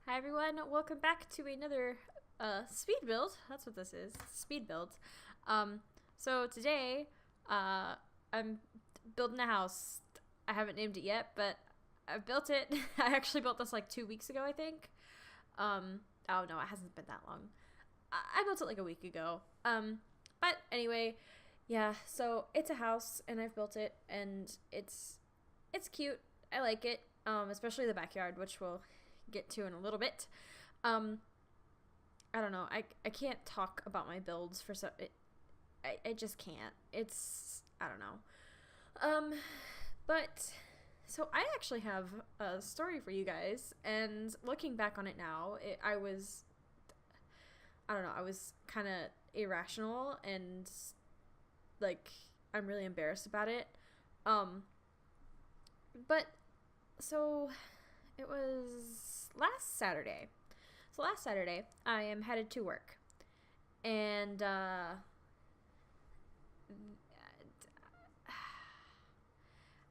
Hi everyone, welcome back to another speed build. That's what this is, speed build. So today I'm building a house. I haven't named it yet, but I built it. I actually built this like 2 weeks ago, I think. Oh no, it hasn't been that long. I built it like a week ago. But anyway, yeah, so it's a house and I've built it and it's cute. I like it, especially the backyard, which we'll get to in a little bit. I don't know. I can't talk about my builds for I just can't. I don't know. But so I actually have a story for you guys, and looking back on it now, I was kind of irrational and like I'm really embarrassed about it. But so it was last Saturday. So last Saturday, I am headed to work. And I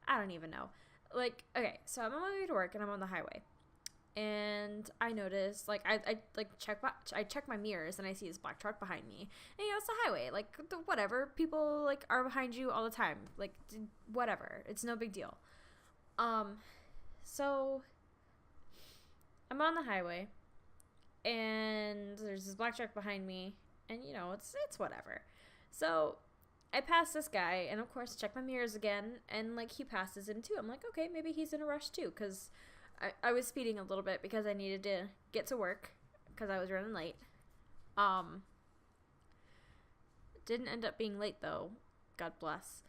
don't even know. Like, okay, so I'm on my way to work and I'm on the highway. And I noticed, like, I check my mirrors and I see this black truck behind me. And it's the highway, like, whatever. People like are behind you all the time, like, whatever. It's no big deal. So I'm on the highway, and there's this black truck behind me, and it's whatever. So I pass this guy, and of course check my mirrors again, and like he passes him too. I'm like, okay, maybe he's in a rush too, because I was speeding a little bit because I needed to get to work because I was running late. Didn't end up being late though, God bless.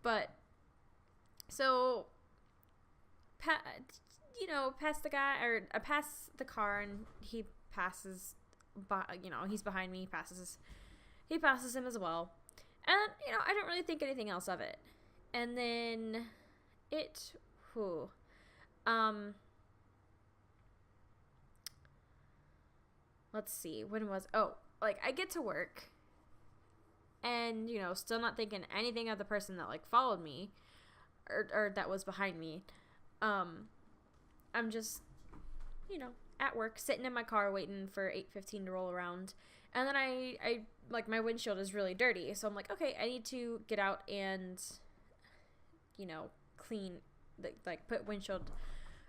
But so past the guy, or I pass the car and he passes he's behind me, he passes him as well. And I don't really think anything else of it. And then let's see, I get to work and still not thinking anything of the person that like followed me or that was behind me. I'm just at work, sitting in my car waiting for 8:15 to roll around, and then I like, my windshield is really dirty, so I'm like, okay, I need to get out and clean, like put windshield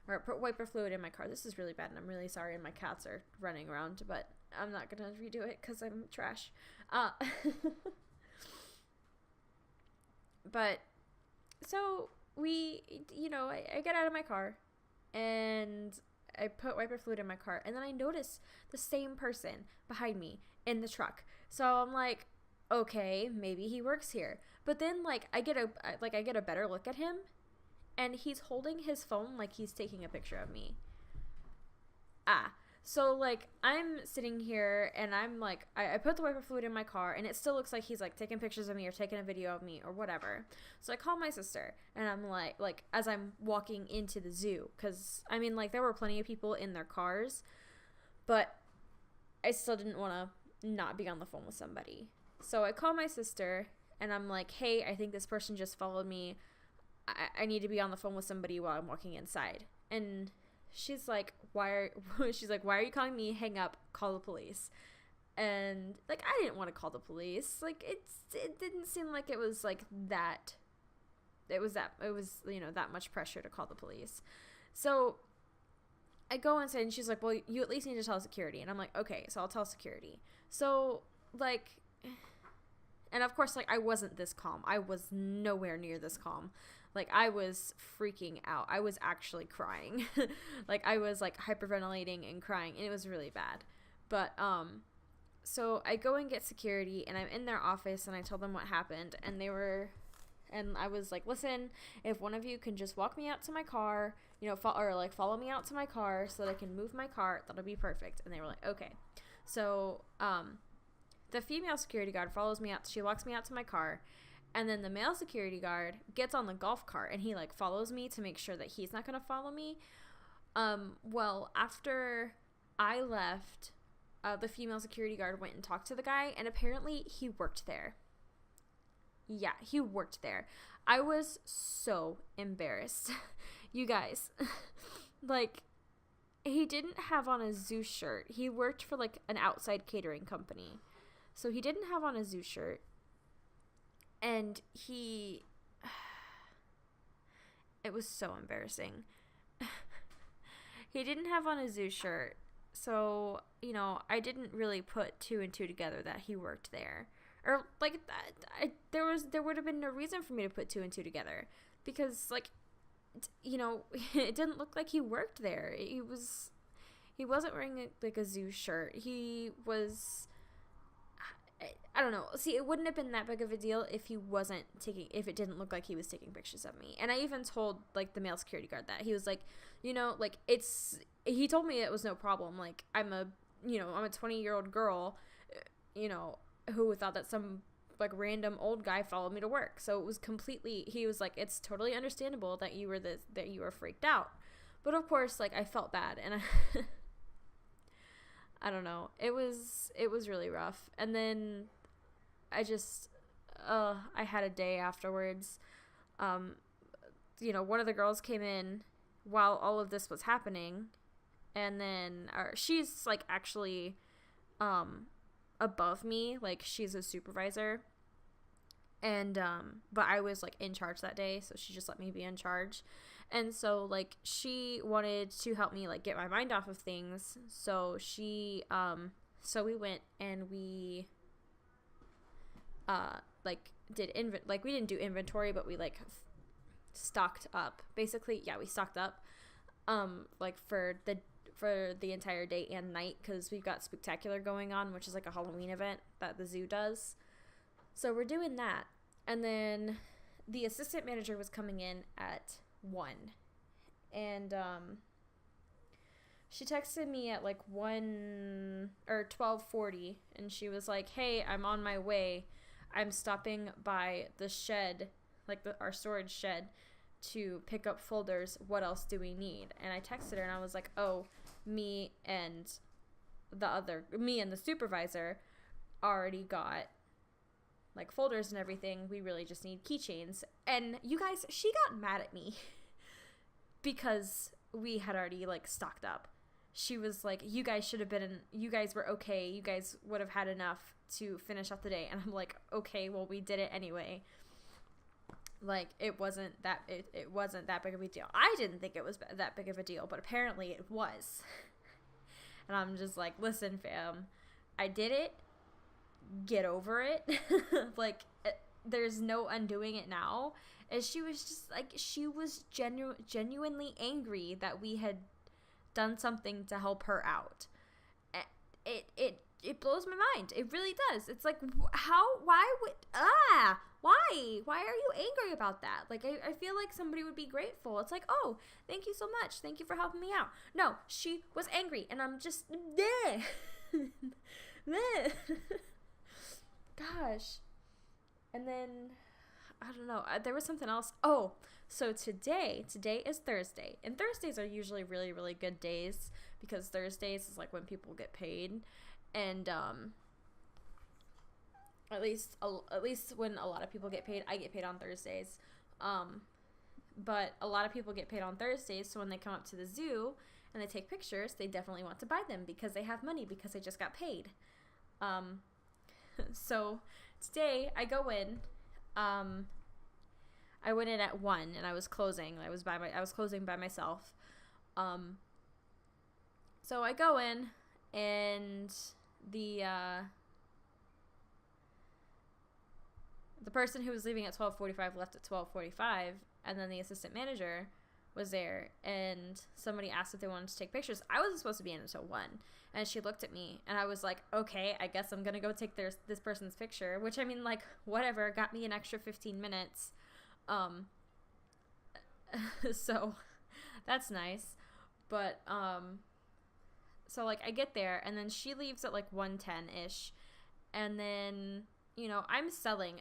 or put wiper fluid in my car. This is really bad and I'm really sorry, and my cats are running around, but I'm not gonna redo it because I'm trash. But so I get out of my car and I put wiper fluid in my car, and then I notice the same person behind me in the truck. So I'm like, okay, maybe he works here. But then like I get a better look at him, and he's holding his phone like he's taking a picture of me. So, like, I'm sitting here, and I'm, like, I put the wiper fluid in my car, and it still looks like he's, like, taking pictures of me or taking a video of me or whatever. So I call my sister, and I'm, like, as I'm walking into the zoo, because, I mean, like, there were plenty of people in their cars, but I still didn't want to not be on the phone with somebody. So I call my sister, and I'm like, hey, I think this person just followed me. I need to be on the phone with somebody while I'm walking inside. And she's like, why are you calling me? Hang up, call the police. And like, I didn't want to call the police. Like, it didn't seem like it was like that. It was that much pressure to call the police. So I go inside, and she's like, well, you at least need to tell security. And I'm like, okay, so I'll tell security. So like, and of course, like, I wasn't this calm. I was nowhere near this calm. Like, I was freaking out. I was actually crying. Like, I was, like, hyperventilating and crying, and it was really bad. But, so I go and get security, and I'm in their office, and I tell them what happened, and I was like, listen, if one of you can just walk me out to my car, follow me out to my car so that I can move my car, that'll be perfect. And they were like, okay. So, the female security guard follows me out. She walks me out to my car. And then the male security guard gets on the golf cart, and he, like, follows me to make sure that he's not going to follow me. Well, after I left, the female security guard went and talked to the guy, and apparently he worked there. Yeah, he worked there. I was so embarrassed. You guys, like, he didn't have on a zoo shirt. He worked for like an outside catering company. So he didn't have on a zoo shirt. And it was so embarrassing. He didn't have on a zoo shirt. So, you know, I didn't really put two and two together that he worked there. Or like there would have been no reason for me to put two and two together, because like, you know, it didn't look like he worked there. He wasn't wearing like a zoo shirt. He was, I don't know. See, it wouldn't have been that big of a deal if if it didn't look like he was taking pictures of me. And I even told like the male security guard that. He was like, you know, like he told me it was no problem. Like I'm a 20-year-old girl, you know, who thought that some like random old guy followed me to work. So it was he was like, it's totally understandable that you were freaked out. But of course, like I felt bad, and I don't know. It was really rough. And then I just I had a day afterwards. You know, one of the girls came in while all of this was happening, and then she's like actually above me, like she's a supervisor, and but I was like in charge that day, so she just let me be in charge. And so like she wanted to help me like get my mind off of things, so we went and we like did we didn't do inventory, but we like stocked up, basically. Yeah, we stocked up like for the entire day and night, because we've got Spooktacular going on, which is like a Halloween event that the zoo does. So we're doing that. And then the assistant manager was coming in at 1. And she texted me at like 12:40, and she was like, "Hey, I'm on my way. I'm stopping by the shed, like our storage shed, to pick up folders. What else do we need?" And I texted her, and I was like, "Oh, me and the supervisor already got like folders and everything. We really just need keychains." And you guys, she got mad at me because we had already like stocked up. She was like, you guys were okay. You guys would have had enough to finish off the day. And I'm like, okay, well, we did it anyway. Like, it wasn't that big of a deal. I didn't think it was that big of a deal, but apparently it was. And I'm just like, listen, fam, I did it. Get over it. Like, there's no undoing it now. And she was just like, she was genuinely angry that we had done something to help her out. It blows my mind. It really does. It's like, why are you angry about that? Like, I feel like somebody would be grateful. It's like, oh, thank you so much. Thank you for helping me out. No, she was angry, and I'm just, gosh. And then, I don't know, there was something else. Oh, so today is Thursday, and Thursdays are usually really, really good days, because Thursdays is like when people get paid. And at least when a lot of people get paid, I get paid on Thursdays. But a lot of people get paid on Thursdays, so when they come up to the zoo and they take pictures, they definitely want to buy them because they have money, because they just got paid. So today I go in. I went in at 1, and I was closing. I was closing by myself. So I go in, and the person who was leaving at 12:45 left at 12:45, and then the assistant manager was there, and somebody asked if they wanted to take pictures. I wasn't supposed to be in until 1, and she looked at me, and I was like, okay, I guess I'm gonna go take this person's picture, which, I mean, like, whatever, got me an extra 15 minutes. So that's nice. But so like I get there, and then she leaves at like 1:10-ish, and then, you know, I'm selling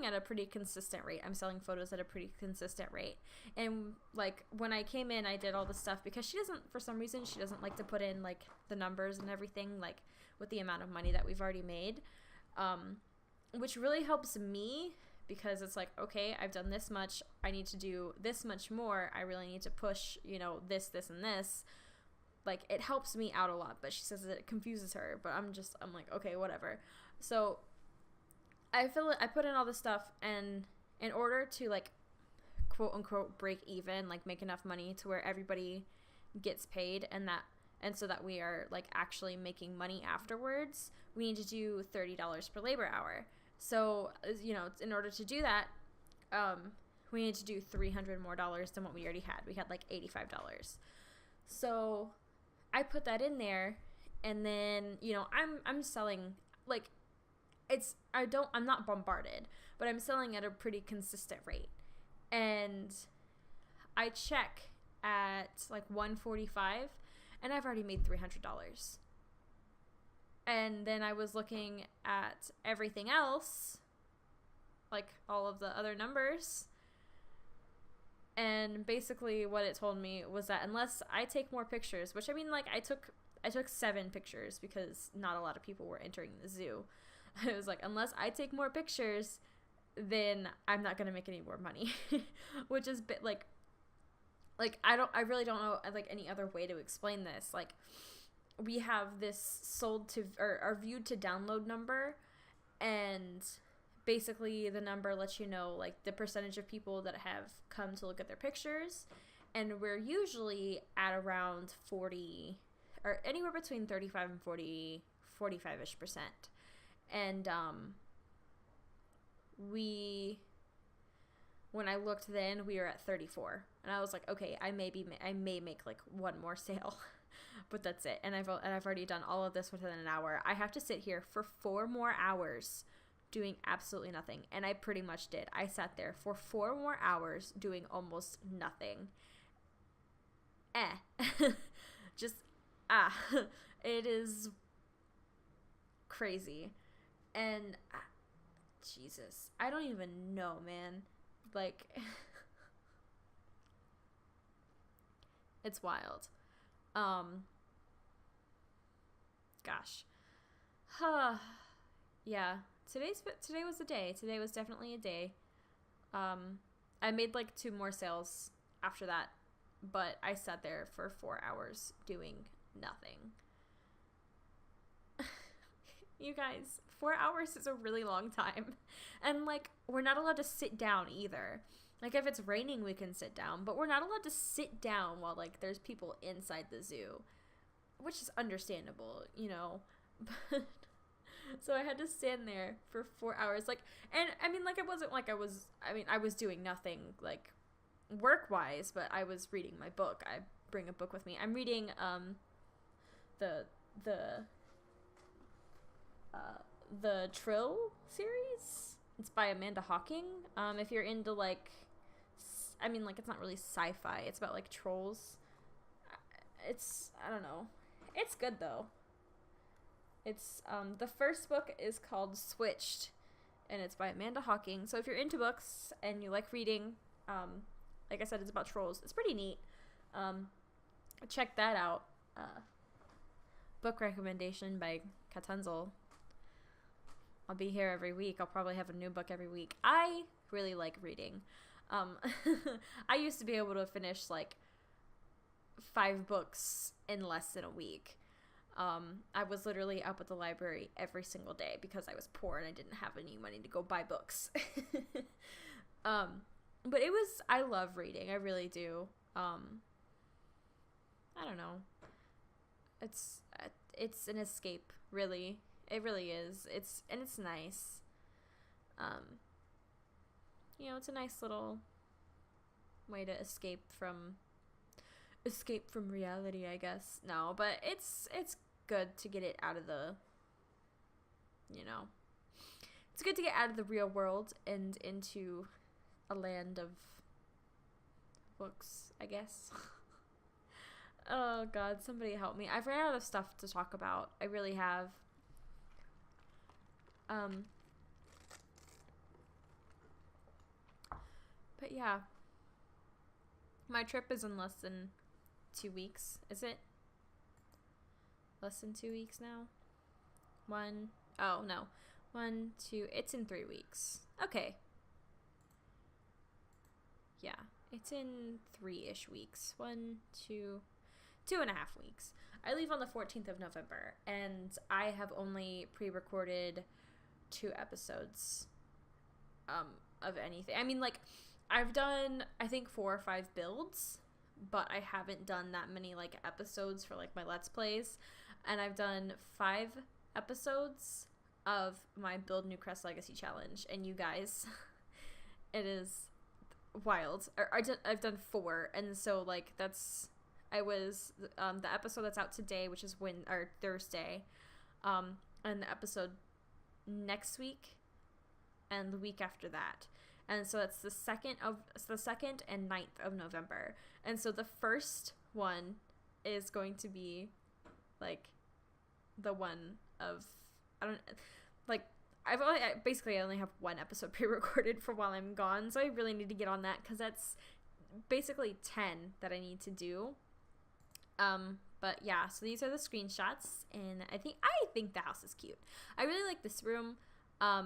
at a pretty consistent rate. I'm selling photos at a pretty consistent rate. And like when I came in, I did all this stuff because for some reason she doesn't like to put in like the numbers and everything, like with the amount of money that we've already made, which really helps me, because it's like, okay, I've done this much, I need to do this much more, I really need to push, you know, this and this. like, it helps me out a lot, but she says that it confuses her, but I'm like, okay, whatever. So I put in all this stuff, and in order to, like, quote unquote break even, like make enough money to where everybody gets paid, and so that we are, like, actually making money afterwards, we need to do $30 per labor hour. So, you know, in order to do that, we need to do $300 more than what we already had. We had like $85. So I put that in there, and then, you know, I'm selling, like, I'm not bombarded, but I'm selling at a pretty consistent rate. And I check at like 145, and I've already made $300. And then I was looking at everything else, like all of the other numbers, and basically what it told me was that unless I take more pictures, which, I mean, like, I took 7 pictures because not a lot of people were entering the zoo. It was like, unless I take more pictures, then I'm not gonna make any more money. Which is bit like I really don't know, like, any other way to explain this. Like, we have this sold to, or our viewed to download number, and basically the number lets you know, like, the percentage of people that have come to look at their pictures, and we're usually at around 40, or anywhere between 35 and 45-ish%. And when I looked then, we were at 34, and I was like, okay, I may make like one more sale. But that's it. And I've already done all of this within an hour. I have to sit here for 4 more hours doing absolutely nothing. And I pretty much did. I sat there for 4 more hours doing almost nothing. Just, it is crazy. And, Jesus, I don't even know, man. Like, it's wild. Gosh. Yeah, today was a day. Today was definitely a day. I made like 2 more sales after that, but I sat there for 4 hours doing nothing. You guys, 4 hours is a really long time. And, like, we're not allowed to sit down either. Like, if it's raining, we can sit down, but we're not allowed to sit down while, like, there's people inside the zoo, which is understandable, you know. But so I had to stand there for 4 hours, like, and I mean, like, it wasn't like I was doing nothing, like, work-wise, but I was reading my book. I bring a book with me. I'm reading the Trill series. It's by Amanda Hawking. If you're into, like, I mean, like, it's not really sci-fi. It's about, like, trolls. I don't know. It's good, though. It's, the first book is called Switched, and it's by Amanda Hawking. So if you're into books and you like reading, like I said, it's about trolls. It's pretty neat. Check that out. Book recommendation by Katunzel. I'll be here every week. I'll probably have a new book every week. I really like reading. I used to be able to finish, like, 5 books in less than a week. I was literally up at the library every single day because I was poor and I didn't have any money to go buy books. But I love reading. I really do. I don't know. It's an escape, really. It really is. It's nice. You know, it's a nice little way to escape from reality, I guess. No, but it's good to get it out of the, you know, it's good to get out of the real world and into a land of books, I guess. Oh God, somebody help me. I've ran out of stuff to talk about. I really have. But yeah. My trip is in less than 2 weeks. Is it? Less than 2 weeks now? 1, 2, it's in 3 weeks. Okay. Yeah, it's in 3-ish weeks. 1, 2, 2.5 weeks. I leave on the 14th of November, and I have only pre-recorded 2 episodes of anything. I mean, like, I've done, I think, 4 or 5 builds, but I haven't done that many, like, episodes for, like, my Let's Plays. And I've done 5 episodes of my Build New Crest Legacy Challenge. And you guys, it is wild. I've done 4, and so, like, that's... I was, the episode that's out today, which is Thursday, and the episode next week, and the week after that, and so it's the 2nd and 9th of November, and so the first one is going to be, like, the one of, I only have 1 episode pre-recorded for while I'm gone, so I really need to get on that, because that's basically 10 that I need to do. But yeah, so these are the screenshots, and I think the house is cute. I really like this room. I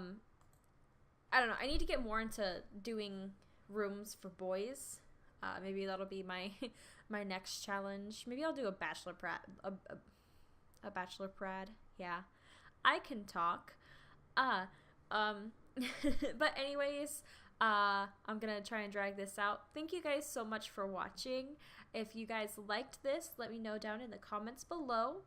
don't know, I need to get more into doing rooms for boys. Maybe that'll be my my next challenge. Maybe I'll do a bachelor prad. Yeah, I can talk. But anyways, I'm gonna try and drag this out. Thank you guys so much for watching. If you guys liked this, let me know down in the comments below.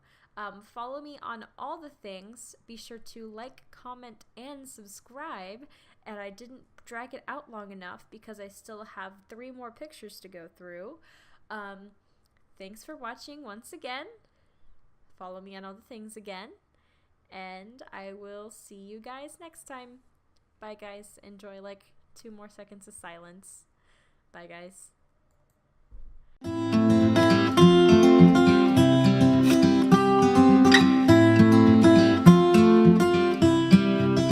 Follow me on all the things. Be sure to like, comment, and subscribe. And I didn't drag it out long enough because I still have 3 more pictures to go through. Thanks for watching once again. Follow me on all the things again. And I will see you guys next time. Bye, guys. Enjoy, like, 2 more seconds of silence. Bye, guys.